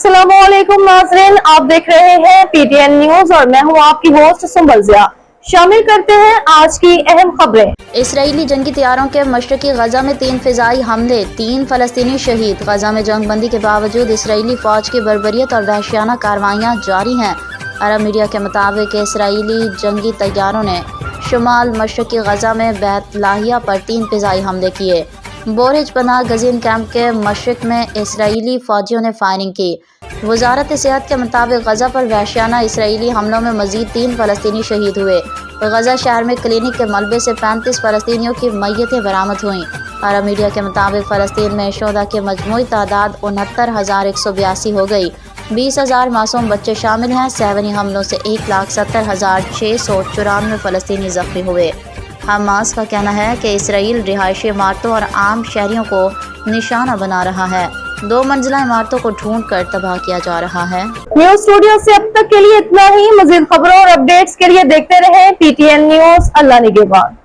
अस्सलामुअलैकुम नाज़रीन, आप देख रहे हैं पीटीएन न्यूज और मैं हूं आपकी होस्ट सुंबल ज़िया। शामिल करते हैं आज की अहम खबरें। इसराइली जंगी तैयारों के मशरकी गजा में 3 फिजाई हमले, 3 फलस्तीनी शहीद। गजा में जंग बंदी के बावजूद इसराइली फौज की बर्बरियत और वहशियाना कार्रवाइयाँ जारी हैं। अरब मीडिया के मुताबिक इसराइली जंगी तैयारों ने शुमाल मशरकी गजा में बैत लाहिया पर 3 फिजाई हमले किए। बोरेज पनाह गजीन कैंप के मशरक में इसराइली फौजियों ने फायरिंग की। वजारत सेहत के मुताबिक गजा पर वहशियाना इसराइली हमलों में मजीद 3 फलस्तीनी शहीद हुए। गजा शहर में क्लिनिक के मलबे से 35 फलस्तीनियों की मैयतें बरामद हुईं। अरब मीडिया के मुताबिक फ़लस्तीन में शुहदा की मजमूई तादाद 69,182 हो गई। 20,000 मासूम बच्चे शामिल हैं। सहवनी हमलों से 1,70,694 फलस्तीनी जख्मी हुए। हमास का कहना है कि इसराइल रिहायशी इमारतों और आम शहरियों को निशाना बना रहा है। 2 मंजिला इमारतों को ढूंढ कर तबाह किया जा रहा है। न्यूज स्टूडियो से अब तक के लिए इतना ही। मज़ीद खबरों और अपडेट्स के लिए देखते रहें पीटीएन न्यूज। अल्लाह निगहबान।